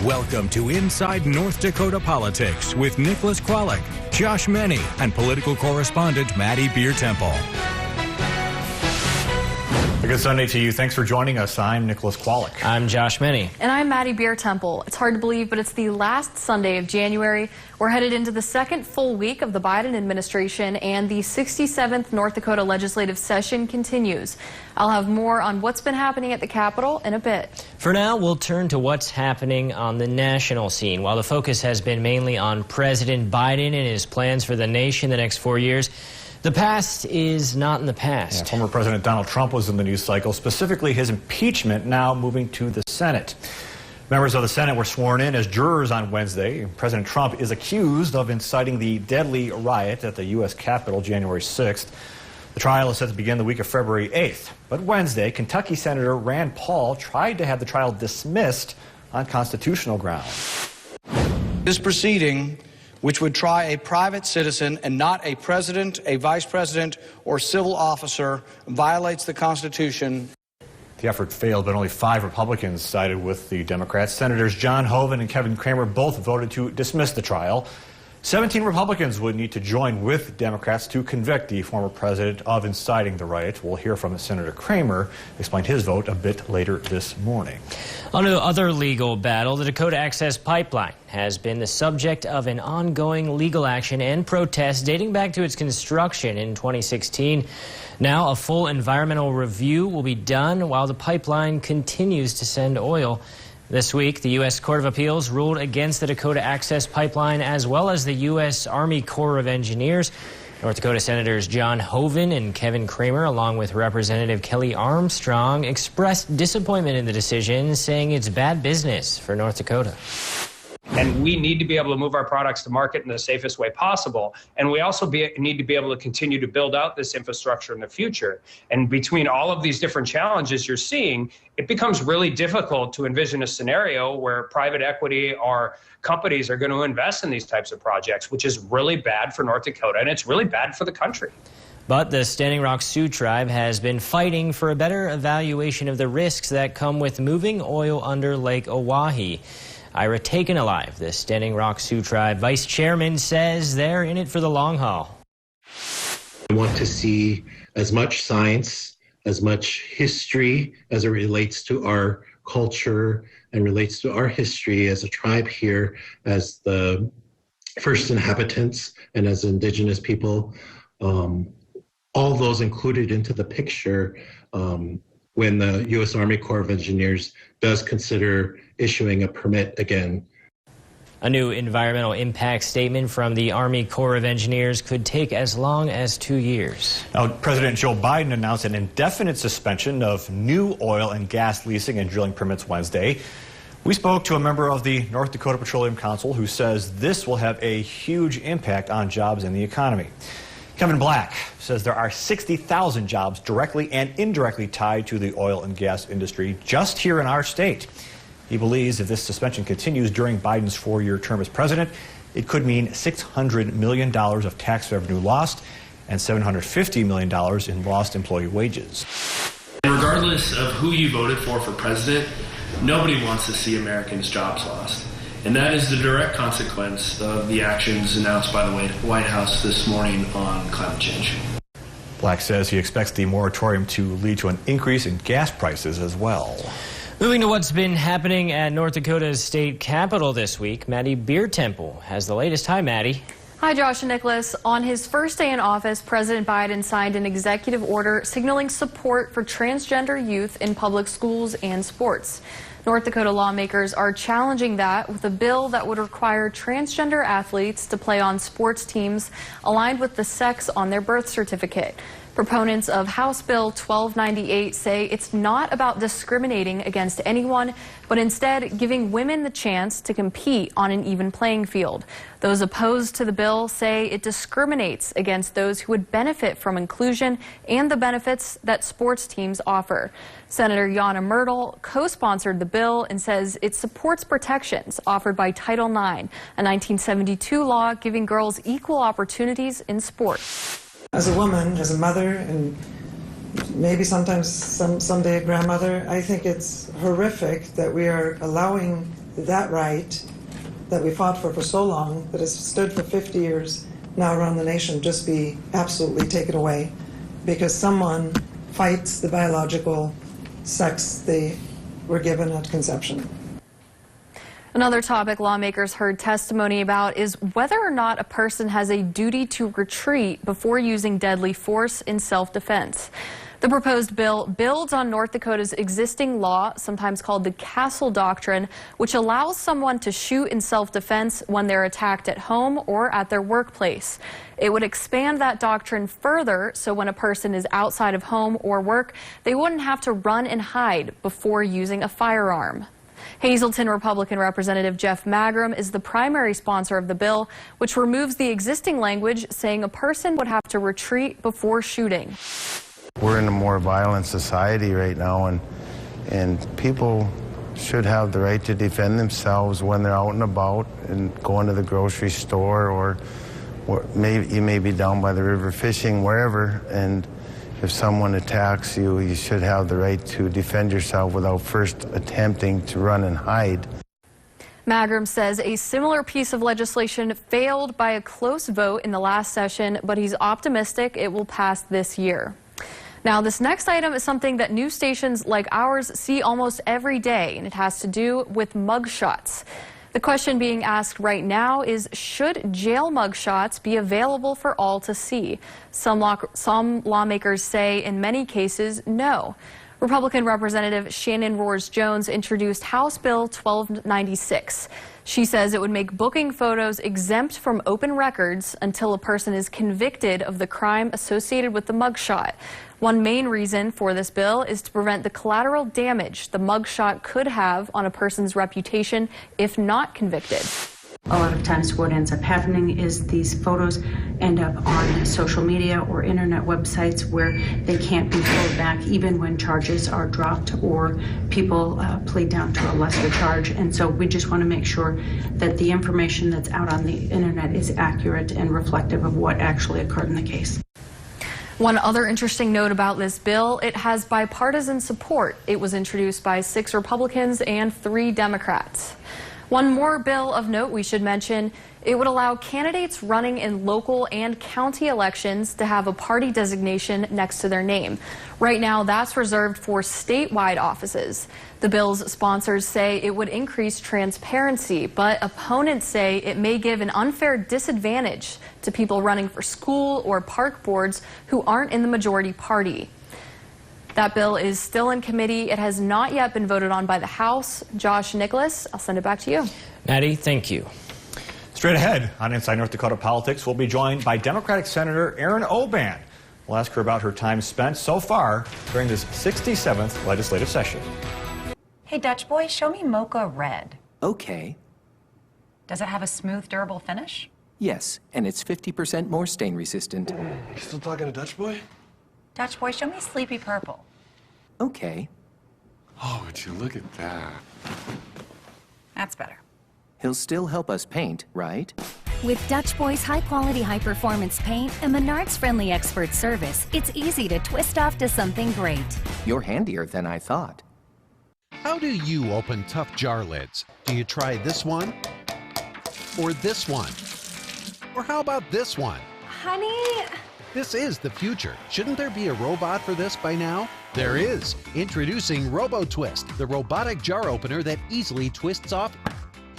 Welcome to Inside North Dakota Politics with Nicholas Kwolek, Josh Meny, and political correspondent Maddie Beer-Temple. A good Sunday to you. Thanks for joining us. I'm Nicholas Kwolek. I'm Josh Meny. And I'm Maddie Beer-Temple. It's hard to believe, but it's the last Sunday of January. We're headed into the second full week of the Biden administration, and the 67th North Dakota legislative session continues. I'll have more on what's been happening at the Capitol in a bit. For now, we'll turn to what's happening on the national scene. While the focus has been mainly on President Biden and his plans for the nation the next 4 years, the past is not in the past. Yeah, former President Donald Trump was in the news cycle, specifically his impeachment now moving to the Senate. Members of the Senate were sworn in as jurors on Wednesday. President Trump is accused of inciting the deadly riot at the U.S. Capitol January 6th. The trial is set to begin the week of February 8th. But Wednesday, Kentucky Senator Rand Paul tried to have the trial dismissed on constitutional grounds. This proceeding, which would try a private citizen and not a president, a vice president, or civil officer, violates the Constitution. The effort failed, but only 5 Republicans sided with the Democrats. Senators John Hoeven and Kevin Cramer both voted to dismiss the trial. 17 Republicans would need to join with Democrats to convict the former president of inciting the riot. We'll hear from Senator Cramer explain his vote a bit later this morning. On to other legal battle, the Dakota Access Pipeline has been the subject of an ongoing legal action and protest dating back to its construction in 2016. Now a full environmental review will be done while the pipeline continues to send oil. This week, the U.S. Court of Appeals ruled against the Dakota Access Pipeline as well as the U.S. Army Corps of Engineers. North Dakota Senators John Hoeven and Kevin Cramer, along with Representative Kelly Armstrong, expressed disappointment in the decision, saying it's bad business for North Dakota. And we need to be able to move our products to market in the safest way possible. And we also need to be able to continue to build out this infrastructure in the future. And between all of these different challenges you're seeing, it becomes really difficult to envision a scenario where private equity or companies are going to invest in these types of projects, which is really bad for North Dakota, and it's really bad for the country. But the Standing Rock Sioux Tribe has been fighting for a better evaluation of the risks that come with moving oil under Lake Oahe. Ira Taken Alive, the Standing Rock Sioux Tribe vice chairman, says they're in it for the long haul. I want to see as much science, as much history as it relates to our culture and relates to our history as a tribe here, as the first inhabitants and as indigenous people, all those included into the picture when the U.S. Army Corps of Engineers does consider issuing a permit again. A new environmental impact statement from the Army Corps of Engineers could take as long as 2 years. Now, President Joe Biden announced an indefinite suspension of new oil and gas leasing and drilling permits Wednesday. We spoke to a member of the North Dakota Petroleum Council who says this will have a huge impact on jobs and the economy. Kevin Black says there are 60,000 jobs directly and indirectly tied to the oil and gas industry just here in our state. He believes if this suspension continues during Biden's 4-year term as president, it could mean $600 million of tax revenue lost and $750 million in lost employee wages. Regardless of who you voted for president, nobody wants to see Americans' jobs lost. And that is the direct consequence of the actions announced by the White House this morning on climate change. Black says he expects the moratorium to lead to an increase in gas prices as well. Moving to what's been happening at North Dakota's state capitol this week, Maddie Beer-Temple has the latest. Hi, Maddie. Hi, Josh and Nicholas. On his first day in office, President Biden signed an executive order signaling support for transgender youth in public schools and sports. North Dakota lawmakers are challenging that with a bill that would require transgender athletes to play on sports teams aligned with the sex on their birth certificate. Proponents of House Bill 1298 say it's not about discriminating against anyone, but instead giving women the chance to compete on an even playing field. Those opposed to the bill say it discriminates against those who would benefit from inclusion and the benefits that sports teams offer. Senator Yana Myrtle co-sponsored the bill and says it supports protections offered by Title IX, a 1972 law giving girls equal opportunities in sports. As a woman, as a mother, and maybe sometimes someday a grandmother, I think it's horrific that we are allowing that right that we fought for so long, that has stood for 50 years now around the nation, just be absolutely taken away because someone fights the biological sex they were given at conception. Another topic lawmakers heard testimony about is whether or not a person has a duty to retreat before using deadly force in self-defense. The proposed bill builds on North Dakota's existing law, sometimes called the Castle Doctrine, which allows someone to shoot in self-defense when they're attacked at home or at their workplace. It would expand that doctrine further, so when a person is outside of home or work, they wouldn't have to run and hide before using a firearm. Hazleton Republican Representative Jeff Magrum is the primary sponsor of the bill, which removes the existing language saying a person would have to retreat before shooting. We're in a more violent society right now, and people should have the right to defend themselves when they're out and about and going to the grocery store, or you may be down by the river fishing, wherever, and if someone attacks you, you should have the right to defend yourself without first attempting to run and hide. Magrum says a similar piece of legislation failed by a close vote in the last session, but he's optimistic it will pass this year. Now, this next item is something that news stations like ours see almost every day, and it has to do with mugshots. The question being asked right now is, should jail mugshots be available for all to see? Some lawmakers say in many cases, no. Republican Representative Shannon Roars-Jones introduced House Bill 1296. She says it would make booking photos exempt from open records until a person is convicted of the crime associated with the mugshot. One main reason for this bill is to prevent the collateral damage the mugshot could have on a person's reputation if not convicted. A lot of times what ends up happening is these photos end up on social media or internet websites where they can't be pulled back even when charges are dropped or people plead down to a lesser charge. And so we just want to make sure that the information that's out on the internet is accurate and reflective of what actually occurred in the case. One other interesting note about this bill, it has bipartisan support. It was introduced by 6 Republicans and 3 Democrats. One more bill of note we should mention, it would allow candidates running in local and county elections to have a party designation next to their name. Right now, that's reserved for statewide offices. The bill's sponsors say it would increase transparency, but opponents say it may give an unfair disadvantage to people running for school or park boards who aren't in the majority party. That bill is still in committee. It has not yet been voted on by the House. Josh, Nicholas, I'll send it back to you. Maddie, thank you. Straight ahead on Inside North Dakota Politics, we'll be joined by Democratic Senator Erin Oban. We'll ask her about her time spent so far during this 67th legislative session. Hey, Dutch boy, show me Mocha Red. Okay. Does it have a smooth, durable finish? Yes, and it's 50% more stain resistant. You still talking to Dutch boy? Dutch boy, show me Sleepy Purple. Okay. Oh, would you look at that? That's better. He'll still help us paint, right? With Dutch Boy's high-quality, high-performance paint and Menard's friendly expert service, it's easy to twist off to something great. You're handier than I thought. How do you open tough jar lids? Do you try this one? Or this one? Or how about this one? Honey... This is the future. Shouldn't there be a robot for this by now? There is. Introducing RoboTwist, the robotic jar opener that easily twists off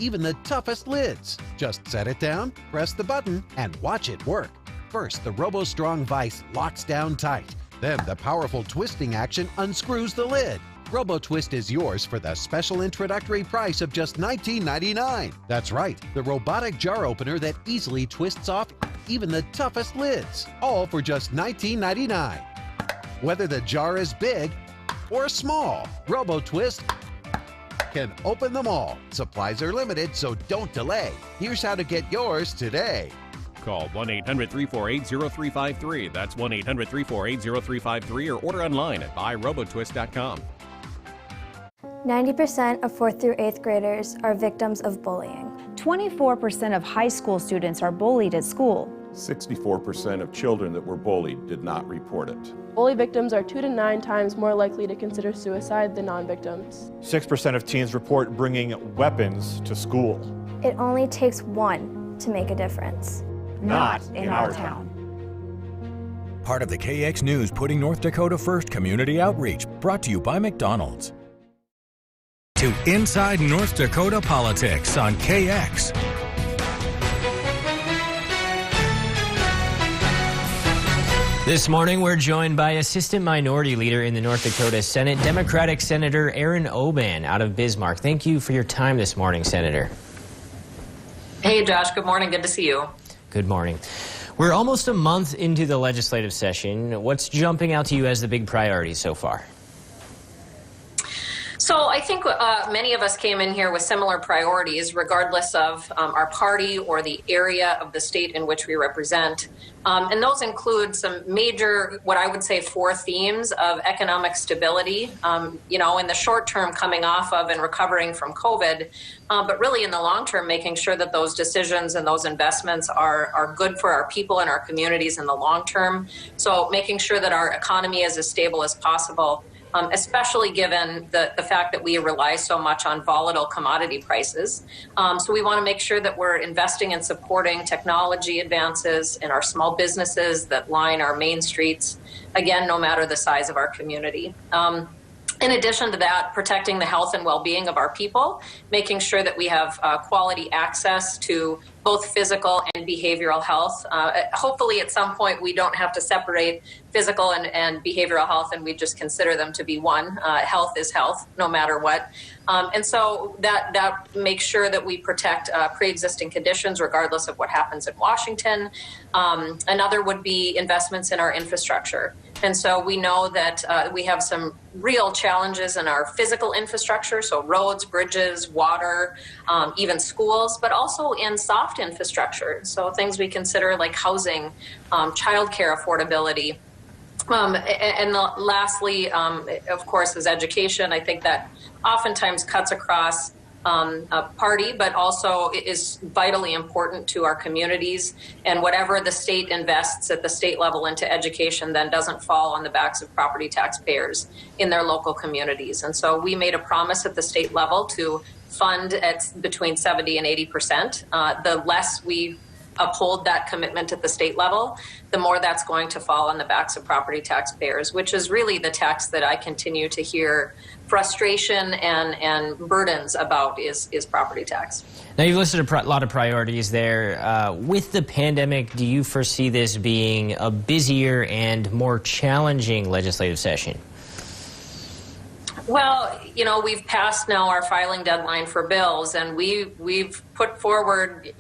even the toughest lids. Just set it down, press the button, and watch it work. First, the RoboStrong vise locks down tight. Then the powerful twisting action unscrews the lid. RoboTwist is yours for the special introductory price of just $19.99. That's right, the robotic jar opener that easily twists off even the toughest lids, all for just $19.99. Whether the jar is big or small, RoboTwist can open them all. Supplies are limited, so don't delay. Here's how to get yours today. Call 1-800-348-0353. That's 1-800-348-0353 or order online at buyrobotwist.com. 90% of 4th through 8th graders are victims of bullying. 24% of high school students are bullied at school. 64% of children that were bullied did not report it. Bully victims are 2 to 9 times more likely to consider suicide than non-victims. 6% of teens report bringing weapons to school. It only takes one to make a difference. Not in our town. Part of the KX News Putting North Dakota First community outreach, brought to you by McDonald's. To Inside North Dakota Politics on KX. This morning, we're joined by Assistant Minority Leader in the North Dakota Senate, Democratic Senator Aaron Oban out of Bismarck. Thank you for your time this morning, Senator. Hey, Josh. Good morning. Good to see you. Good morning. We're almost a month into the legislative session. What's jumping out to you as the big priority so far? So I think many of us came in here with similar priorities, regardless of our party or the area of the state in which we represent. And those include some major, what I would say, 4 themes of economic stability, in the short term coming off of and recovering from COVID, but really in the long term, making sure that those decisions and those investments are good for our people and our communities in the long term. So making sure that our economy is as stable as possible. Especially given the fact that we rely so much on volatile commodity prices. So we want to make sure that we're investing in supporting technology advances in our small businesses that line our main streets, again, no matter the size of our community. In addition to that, protecting the health and well-being of our people, making sure that we have quality access to both physical and behavioral health. Hopefully at some point we don't have to separate physical and behavioral health and we just consider them to be one. Health is health, no matter what. And so that makes sure that we protect pre-existing conditions regardless of what happens in Washington. Another would be investments in our infrastructure. And so we know that we have some real challenges in our physical infrastructure, so roads, bridges, water, even schools, but also in soft infrastructure. So things we consider like housing, childcare affordability. And lastly, of course, is education. I think that oftentimes cuts across a party, but also is vitally important to our communities. And whatever the state invests at the state level into education then doesn't fall on the backs of property taxpayers in their local communities. And so we made a promise at the state level to fund at between 70 and 80%. The less we uphold that commitment at the state level, the more that's going to fall on the backs of property taxpayers, which is really the tax that I continue to hear frustration and burdens about is property tax. Now, you've listed a lot of priorities there. With the pandemic, do you foresee this being a busier and more challenging legislative session? Well, we've passed now our filing deadline for bills, and we've put forward,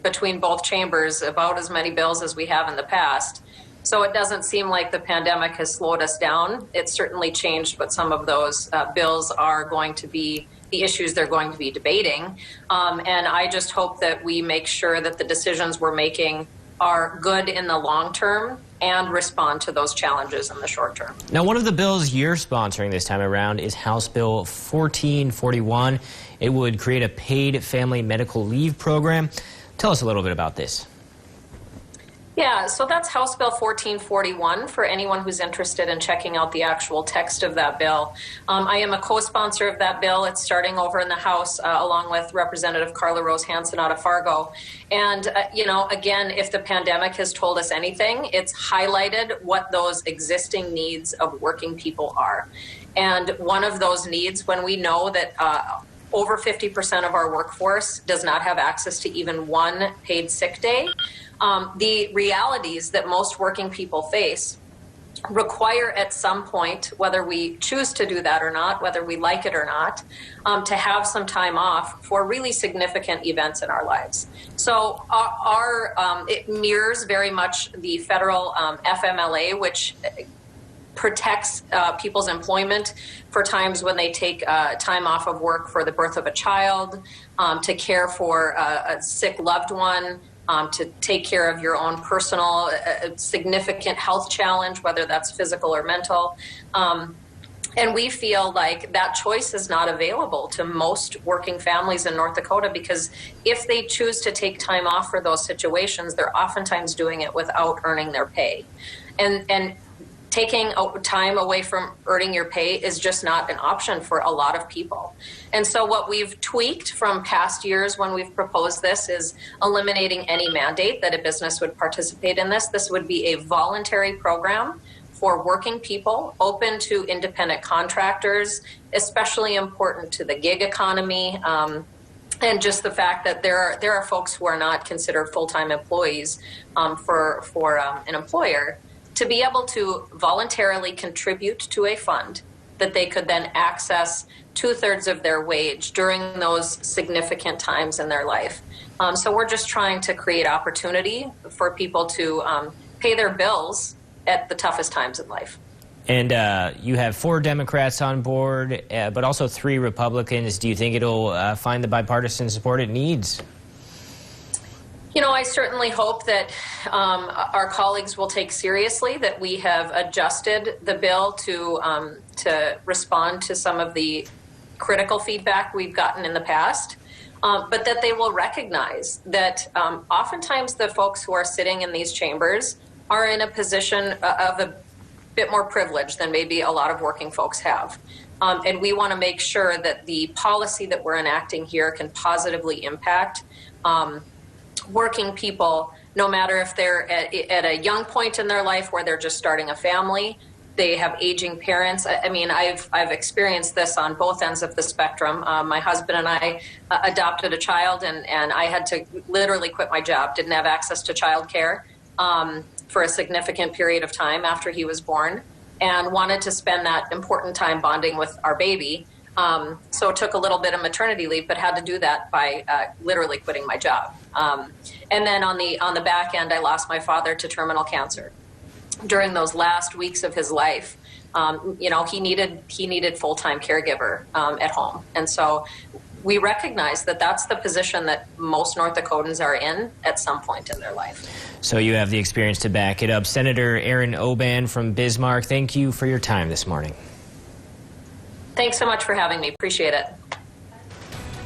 between both chambers about as many bills as we have in the past. So it doesn't seem like the pandemic has slowed us down. It's certainly changed what some of those bills are going to be, the issues they're going to be debating. And I just hope that we make sure that the decisions we're making are good in the long term and respond to those challenges in the short term. Now, one of the bills you're sponsoring this time around is House Bill 1441. It would create a paid family medical leave program. Tell us a little bit about this. Yeah, so that's House Bill 1441 for anyone who's interested in checking out the actual text of that bill. I am a co-sponsor of that bill. It's starting over in the House along with Representative Carla Rose Hansen out of Fargo. And, again, if the pandemic has told us anything, it's highlighted what those existing needs of working people are. And one of those needs, when we know that over 50% of our workforce does not have access to even one paid sick day, the realities that most working people face require at some point, whether we choose to do that or not, whether we like it or not, to have some time off for really significant events in our lives. So it mirrors very much the federal FMLA, which protects people's employment for times when they take time off of work for the birth of a child, to care for a sick loved one, to take care of your own personal significant health challenge, whether that's physical or mental. And we feel like that choice is not available to most working families in North Dakota, because if they choose to take time off for those situations, they're oftentimes doing it without earning their pay. And taking time away from earning your pay is just not an option for a lot of people. And so what we've tweaked from past years when we've proposed this is eliminating any mandate that a business would participate in this. This would be a voluntary program for working people, open to independent contractors, especially important to the gig economy, and just the fact that there are folks who are not considered full-time employees for an employer, to be able to voluntarily contribute to a fund that they could then access 2/3 of their wage during those significant times in their life. So we're just trying to create opportunity for people to pay their bills at the toughest times in life. And you have 4 Democrats on board, but also 3 Republicans. Do you think it'll find the bipartisan support it needs? You know, I certainly hope that our colleagues will take seriously that we have adjusted the bill to respond to some of the critical feedback we've gotten in the past, but that they will recognize that oftentimes the folks who are sitting in these chambers are in a position of a bit more privilege than maybe a lot of working folks have. And we want to make sure that the policy that we're enacting here can positively impact working people, no matter if they're at a young point in their life where they're just starting a family, they have aging parents. I mean, I've experienced this on both ends of the spectrum. My husband and I adopted a child, and I had to literally quit my job, didn't have access to childcare for a significant period of time after he was born, and wanted to spend that important time bonding with our baby. So it took a little bit of maternity leave, but had to do that by literally quitting my job. And then on the back end, I lost my father to terminal cancer. During those last weeks of his life, you know, he needed full-time caregiver at home. And so we recognize that that's the position that most North Dakotans are in at some point in their life. So you have the experience to back it up. Senator Aaron Oban from Bismarck, thank you for your time this morning. Thanks so much for having me. Appreciate it.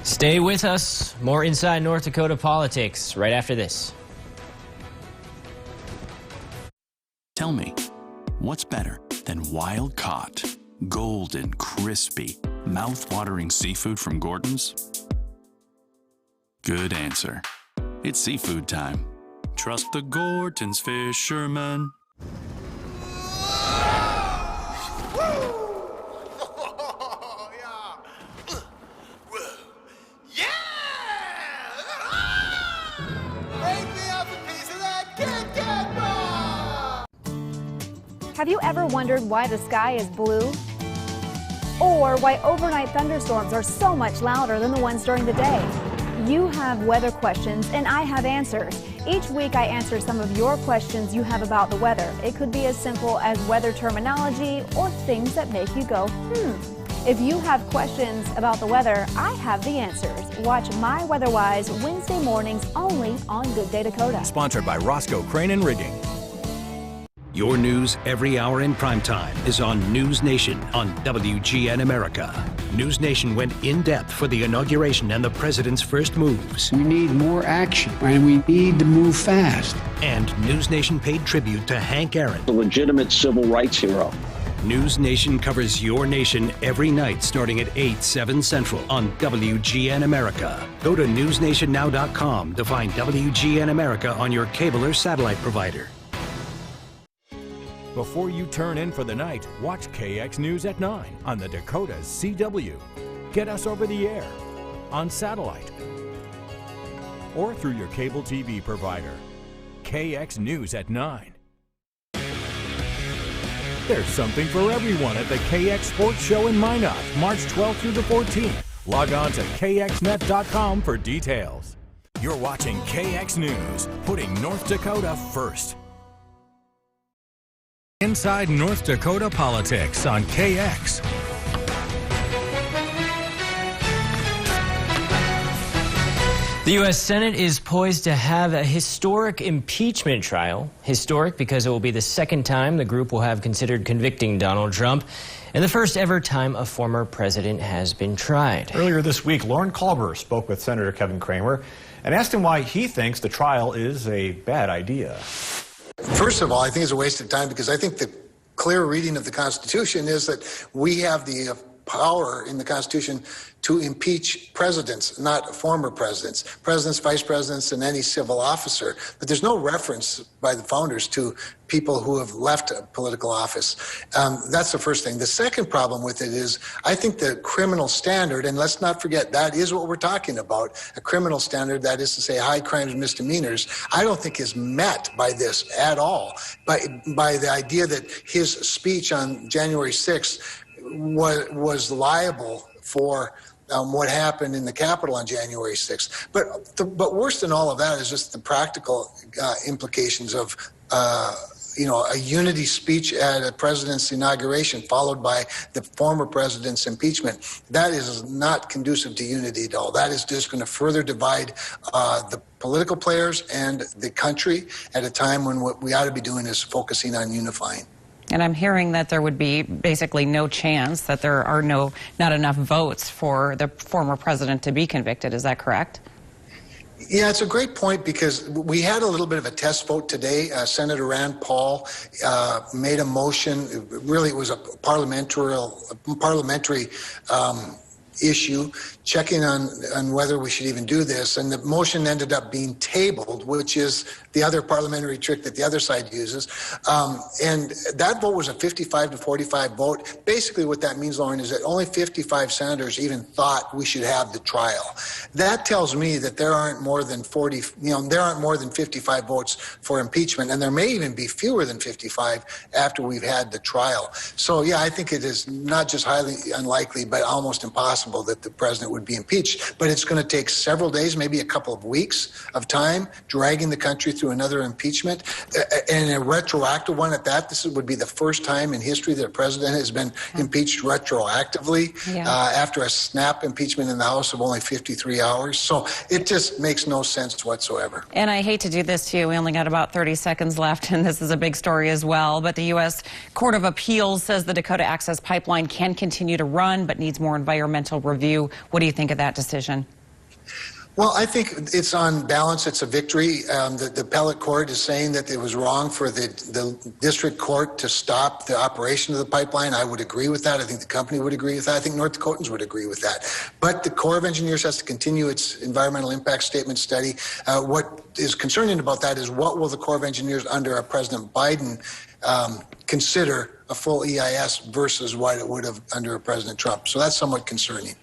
Stay with us. More Inside North Dakota Politics right after this. Tell me, what's better than wild-caught, golden, crispy, mouth-watering seafood from Gordon's? Good answer. It's seafood time. Trust the Gordon's fishermen. Have you ever wondered why the sky is blue? Or why overnight thunderstorms are so much louder than the ones during the day? You have weather questions and I have answers. Each week I answer some of your questions you have about the weather. It could be as simple as weather terminology or things that make you go, If you have questions about the weather, I have the answers. Watch My Weatherwise Wednesday mornings only on Good Day Dakota. Sponsored by Roscoe Crane and Rigging. Your news every hour in primetime is on News Nation on WGN America. News Nation went in depth for the inauguration and the president's first moves. We need more action, and we need to move fast. And News Nation paid tribute to Hank Aaron, a legitimate civil rights hero. News Nation covers your nation every night starting at 8, 7 Central on WGN America. Go to newsnationnow.com to find WGN America on your cable or satellite provider. Before you turn in for the night, watch KX News at 9 on the Dakota's CW. Get us over the air, on satellite, or through your cable TV provider. KX News at 9. There's something for everyone at the KX Sports Show in Minot, March 12th through the 14th. Log on to kxnet.com for details. You're watching KX News, putting North Dakota first. Inside North Dakota Politics on KX. The U.S. Senate is poised to have a historic impeachment trial. Historic because it will be the second time the group will have considered convicting Donald Trump, and the first ever time a former president has been tried. Earlier this week, Lauren Culber spoke with Senator Kevin Cramer and asked him why he thinks the trial is a bad idea. First of all, I think it's a waste of time because I think the clear reading of the Constitution is that we have the power in the Constitution to impeach presidents, not former presidents, vice presidents, and any civil officer. But there's no reference by the founders to people who have left a political office. That's the first thing. The second problem with it is I think the criminal standard, and let's not forget that is what we're talking about, a criminal standard, that is to say high crimes and misdemeanors, I don't think is met by this at all, by the idea that his speech on January 6th was liable for what happened in the Capitol on January 6th. But worse than all of that is just the practical implications of a unity speech at a president's inauguration followed by the former president's impeachment. That is not conducive to unity at all. That is just going to further divide the political players and the country at a time when what we ought to be doing is focusing on unifying. And I'm hearing that there would be basically no chance that there are not enough votes for the former president to be convicted. Is that correct? Yeah, it's a great point because we had a little bit of a test vote today. Senator Rand Paul made a motion. Really, it was a parliamentary issue, checking on whether we should even do this. And the motion ended up being tabled, which is the other parliamentary trick that the other side uses. And that vote was a 55 to 45 vote. Basically what that means, Lauren, is that only 55 senators even thought we should have the trial. That tells me that there aren't more than 55 votes for impeachment, and there may even be fewer than 55 after we've had the trial. So yeah, I think it is not just highly unlikely, but almost impossible that the president would be impeached. But it's going to take several days, maybe a couple of weeks of time, dragging the country through another impeachment, and a retroactive one at that. This would be the first time in history that a president has been impeached retroactively after a snap impeachment in the House of only 53 hours. So it just makes no sense whatsoever. And I hate to do this to you. We only got about 30 seconds left, and this is a big story as well. But the U.S. Court of Appeals says the Dakota Access Pipeline can continue to run, but needs more environmental review. What do you think of that decision? Well, I think it's on balance, it's a victory. The appellate court is saying that it was wrong for the district court to stop the operation of the pipeline. I would agree with that. I think the company would agree with that. I think North Dakotans would agree with that. But the Corps of Engineers has to continue its environmental impact statement study. What is concerning about that is what will the Corps of Engineers under President Biden consider a full EIS versus what it would have under President Trump. So that's somewhat concerning.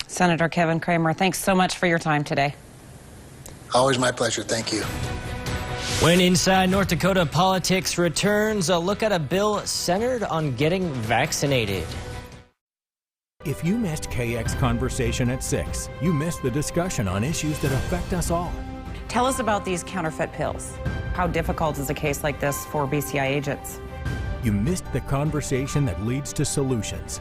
Senator Kevin Cramer, thanks so much for your time today. Always my pleasure. Thank you. When Inside North Dakota Politics returns, a look at a bill centered on getting vaccinated. If you missed KX Conversation at 6, you missed the discussion on issues that affect us all. Tell us about these counterfeit pills. How difficult is a case like this for BCI agents? You missed the conversation that leads to solutions.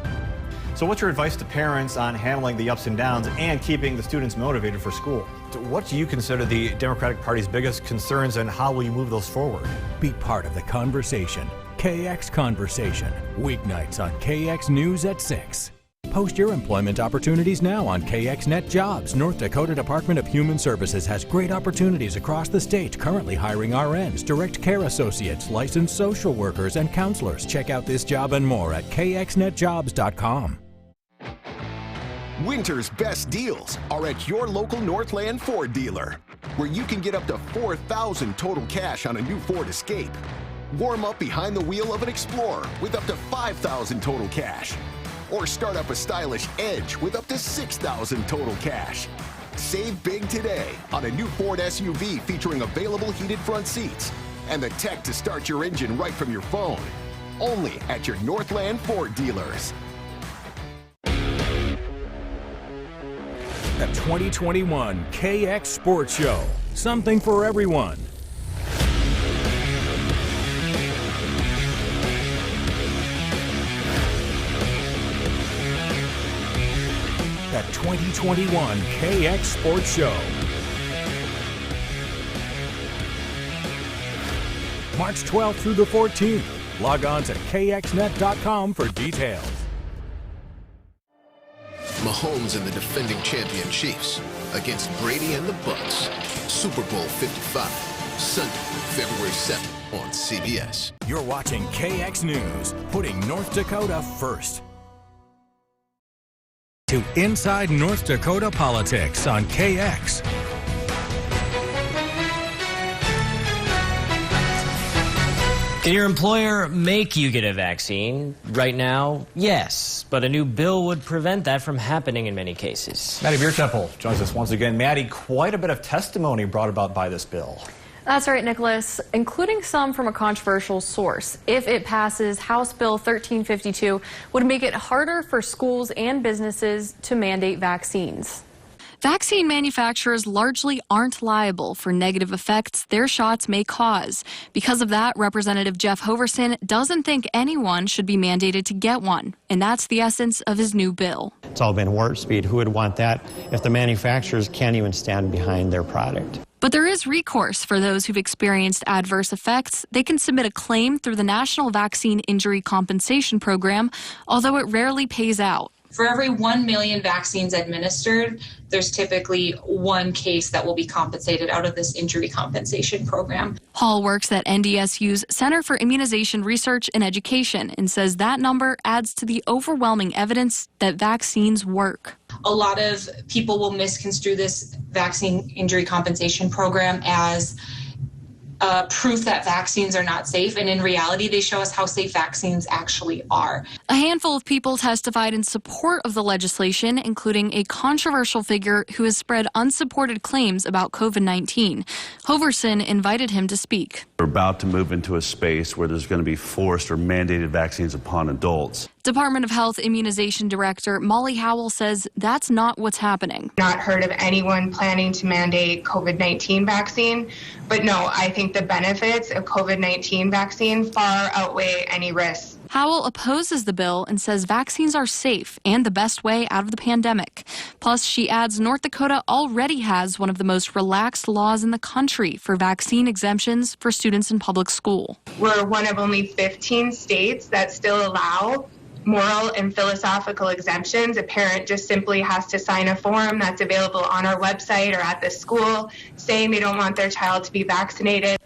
So what's your advice to parents on handling the ups and downs and keeping the students motivated for school? What do you consider the Democratic Party's biggest concerns, and how will you move those forward? Be part of the conversation. KX Conversation, weeknights on KX News at 6. Post your employment opportunities now on KXNet Jobs. North Dakota Department of Human Services has great opportunities across the state, currently hiring RNs, direct care associates, licensed social workers, and counselors. Check out this job and more at kxnetjobs.com. Winter's best deals are at your local Northland Ford dealer, where you can get up to $4,000 total cash on a new Ford Escape. Warm up behind the wheel of an Explorer with up to $5,000 total cash. Or start up a stylish Edge with up to $6,000 total cash. Save big today on a new Ford SUV featuring available heated front seats and the tech to start your engine right from your phone. Only at your Northland Ford dealers. The 2021 KX Sports Show. Something for everyone. The 2021 KX Sports Show. March 12th through the 14th. Log on to kxnet.com for details. Mahomes and the defending champion Chiefs against Brady and the Bucks. Super Bowl 55, Sunday, February 7th on CBS. You're watching KX News, putting North Dakota first. To Inside North Dakota Politics on KX. Can your employer make you get a vaccine? Right now, yes, but a new bill would prevent that from happening in many cases. Maddie Beertemple joins us once again. Maddie, quite a bit of testimony brought about by this bill. That's right, Nicholas, including some from a controversial source. If it passes, House Bill 1352 would make it harder for schools and businesses to mandate vaccines. Vaccine manufacturers largely aren't liable for negative effects their shots may cause. Because of that, Representative Jeff Hoverson doesn't think anyone should be mandated to get one, and that's the essence of his new bill. It's all been warp speed. Who would want that if the manufacturers can't even stand behind their product? But there is recourse for those who've experienced adverse effects. They can submit a claim through the National Vaccine Injury Compensation Program, although it rarely pays out. For every 1 million vaccines administered, there's typically one case that will be compensated out of this injury compensation program. Hall works at NDSU's Center for Immunization Research and Education and says that number adds to the overwhelming evidence that vaccines work. A lot of people will misconstrue this vaccine injury compensation program as proof that vaccines are not safe, and in reality, they show us how safe vaccines actually are. A handful of people testified in support of the legislation, including a controversial figure who has spread unsupported claims about COVID-19. Hoverson invited him to speak. We're about to move into a space where there's going to be forced or mandated vaccines upon adults. Department of Health Immunization Director Molly Howell says that's not what's happening. Not heard of anyone planning to mandate COVID-19 vaccine, but no, I think the benefits of COVID-19 vaccine far outweigh any risks. Howell opposes the bill and says vaccines are safe and the best way out of the pandemic. Plus, she adds North Dakota already has one of the most relaxed laws in the country for vaccine exemptions for students in public school. We're one of only 15 states that still allow moral and philosophical exemptions. A parent just simply has to sign a form that's available on our website or at the school saying they don't want their child to be vaccinated.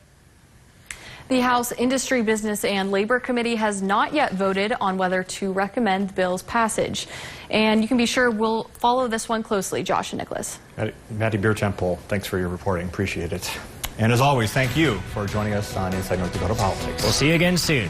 The House Industry, Business and Labor Committee has not yet voted on whether to recommend the bill's passage. And you can be sure we'll follow this one closely, Josh and Nicholas. Maddie Beertemple, thanks for your reporting. Appreciate it. And as always, thank you for joining us on Inside North Dakota Politics. We'll see you again soon.